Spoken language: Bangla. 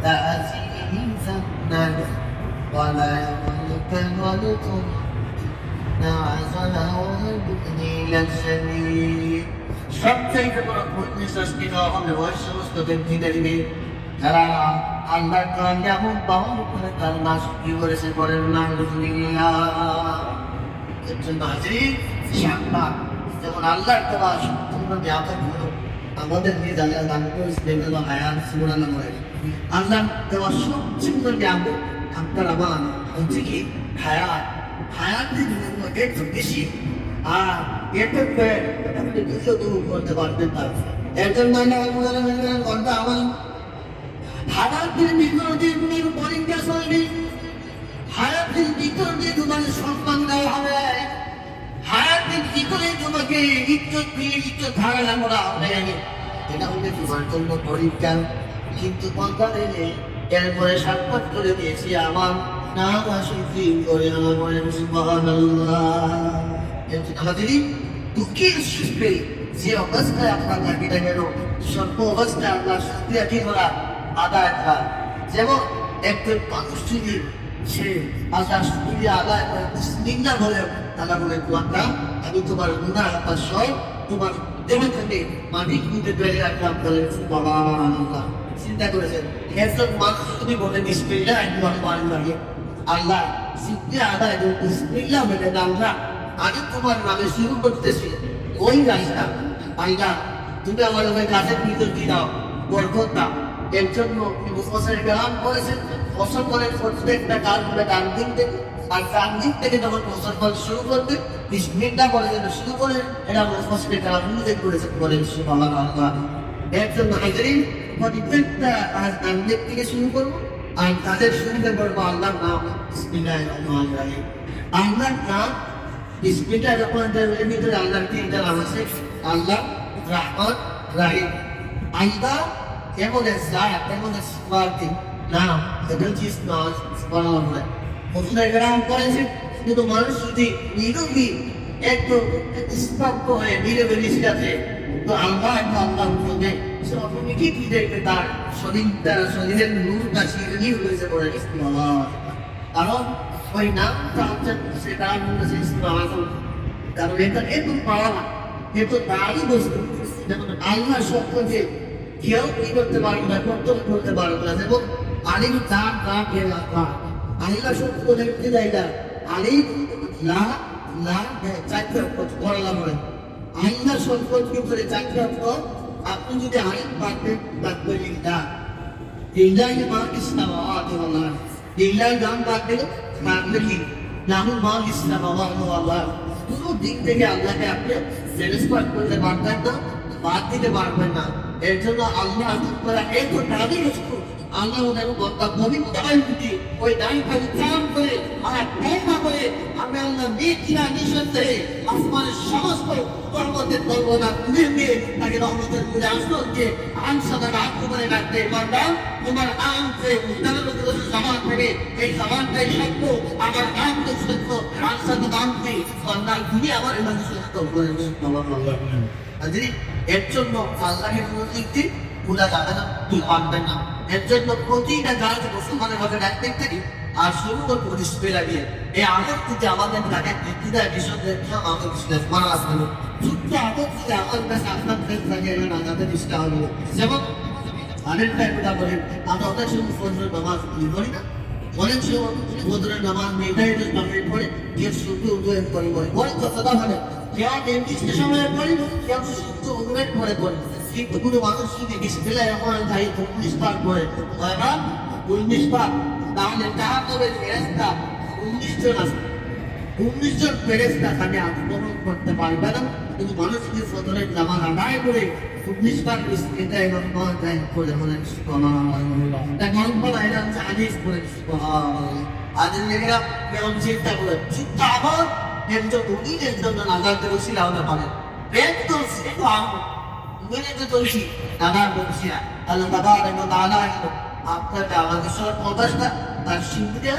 عزيزا ولا يملك ملك نعزنا وابني للجميل সবচাইতে বড় নিঃশ্বাস নিতে হবে ওই সমস্ত ব্যক্তিদের নিয়ে যারা আল্লাহর কোরআন যেমন পালন করে তার নাশ কি করেছে বলেন না এর জন্য হাজির সাংবাদ যেমন আল্লাহর তোলা সম্পূর্ণ ব্যাপক হলো আমাদের নিয়ে জায়গা দান করেছিলেন এবং হায়াত সুরান আল্লাহ দেওয়া সম্পূর্ণ ব্যাপক আপনার আমার হচ্ছে কি হায়াতের জন্য একটু বেশি আর এতে আপনি দুশো দূর করতে পারবেন না একজন মাইনা ঘন্টা আমার হায়াতের ভিতর দিয়ে তুমি পরীক্ষা চলবে হায়াতের ভিতর দিয়ে তোমাকে সম্মান দেওয়া হবে হায়াতের ভিতরে তোমাকে ইজ্জত দিয়ে ইজ্জত ধারণা করা হবে এটা হলে তোমার জন্য পরীক্ষা কিন্তু কথা নেই এরপরে সাক্ষাৎ করে দিয়েছি আমার নাম আসি করে আমার বলেন সুবহানাল্লাহ দুঃখের সৃষ্টি যে অবস্থায় আপনার লাঠিটা গেল সর্ব অবস্থায় আপনার শুক্রিয়া কি করা আদায় করা যেমন একজন মানুষ যদি সে আল্লাহ শুক্রিয়া আদায় করে মুসলিমরা বলে তারা বলে তোমারটা আমি তোমার গুনাহ আপনার সব তোমার দেহ থেকে মাটি খুঁজে বেড়ে রাখলাম বলে সুবহানাল্লাহ চিন্তা করেছেন একজন মানুষ তুমি বলে বিসমিল্লাহ রহমানির রহিম আল্লাহ শুক্রিয়া আদায় করে বিসমিল্লাহ বলে আল্লাহ আমি তোমার নামে শুরু করতেছি ওই রাস্তা আল্লাহ তুমি আমার ওই গাছের ভিতর দিয়ে দাও বরকত দাও এর জন্য মুফাসসির কেরাম করেছেন মুসলমানের প্রত্যেকটা কাজ করে ডান দিক থেকে আর ডান দিক থেকে যখন মুসলমান শুরু করবে বিসমিল্লাহ বলে যেন শুরু করে এটা মুফাসসির কেরাম উল্লেখ করেছেন বলেন সুবহানাল্লাহ এর জন্য হাজিরিন প্রত্যেকটা কাজ ডান দিক থেকে শুরু করবো আর কাজের শুরুতে বলবো আল্লাহর নাম বিসমিল্লাহির রহমানির রহিম আল্লাহর নাম বিসমিল্লাহ রহমানির রহিম ভিতরে আল্লাহর তিনটা নাম আছে আল্লাহ রহমান রহিম আল্লাহ এমন জাত এমন সিফাতি নাম এটা হচ্ছে সুবহানাল্লাহ মুফাসসির কেরাম করেছেন কিন্তু মানুষ যদি নিরবী একটু স্তব্ধ হয়ে নিরবী আছে তো আল্লাহ বলবে সে অটোমেটিক দেখবে তার শরীরের নূরটা শিরনি হয়েছে বলে কারণ ওই নামটা হচ্ছে সেটা হচ্ছে কারণ এটা এত পাওয়া এত দামি বস্তু যেমন আল্লাহ সম্পর্কে কেউ কি করতে পারবে না কর্তব্য করতে পারবে না যেমন আলিম দান দান খেয়ে আল্লাহ আল্লাহ সম্পর্কে দেখতে দেয় না আলিম লা লা চারটে পড়লাম আল্লাহ সম্পর্কে করে চারটে আপনি যদি আলিম পারবেন তারপরে লিখা লিল্লাহি মা ফিস সামাওয়াতি ওয়াল আরদ লিল্লাহি দান পারবেন তারপরে কি লাহু মা ফিস সামাওয়াতি ওয়াল আরদ পুরো দিক থেকে আল্লাহকে আপনি স্যাটিসফাই করতে পারবেন না বাদ দিতে পারবেন না এর জন্য আল্লাহ আপনারা এত দাবি বস্তু আল্লাহ ওদের বক্তা পবিত্রতায় উঠি ওই দাবি পরিত্রাণ করে আর দেখা করে আমি আল্লাহ নিখিলা নিঃসন্দেহে আসমানের সমস্ত পর্বতের পর্বতা তুলে নিয়ে তাকে রহমতের পুজো আসলো দিয়ে আনসাদা রাত করে রাখতে পারতাম তোমার আনতে সামান থেকে এই সামানটাই সত্য আমার নাম তো সত্য আনসাদা দামকে সন্ধান তুমি আমার এমন সত্য করে এর জন্য আল্লাহকে কোনো দিক দিয়ে ভুলা যাবে না তুই পারবেন না এর জন্য প্রতিটা গাছ মুসলমানের ভাবে ডাকতে থাকি আর শুরু করবো ডিসপ্লে লাগিয়ে এই আদত থেকে আমাদের তাকে বৃদ্ধিদায় বিষয় আমাদের বিশ্বাস করা আসবে যুদ্ধ আদত থেকে আমার কাছে আপনার ফেস লাগে না যাদের ইচ্ছা হবে যেমন আরেকটা কথা বলেন আমরা অনেক সময় ফজরের নামাজ করি না অনেক সময় ফজরের নামাজ নির্ধারিত সময়ে পড়ে কেউ সূর্য উদয়ের পরে পড়ে অনেক কথাটা ভালো কেউ নির্দিষ্ট সময়ে পড়ে কেউ সূর্য উদয়ের পরে পড়ে কিন্তু কোনো মানুষ যদি বিসমিল্লাহির রহমানির রহিম 19 বার পড়ে হয় না 19 বার তাহলে তার তবে ফেরেশতা 19 জন আছে 19 জন ফেরেশতা তাকে আক্রমণ করতে পারবে না কিন্তু মানুষ যদি ফজরের নামাজ আদায় করে 19 বার বিসমিল্লাহির রহমানির রহিম পড়ে বলেন সুবহানাল্লাহ এটা গল্প না এটা হচ্ছে হাদিস পড়ে সুবহানাল্লাহ আদিল লেখা কেমন চিন্তা করে চিন্তা আবার একজন উনিদের জন্য নাজাতের ওসিলা হতে পারে একদম সেটা মেনে তো চলছি নানার বলছি আল্লাহ তাআলা আপনাকে আমাদের সব অবস্থা তার শিক্ষা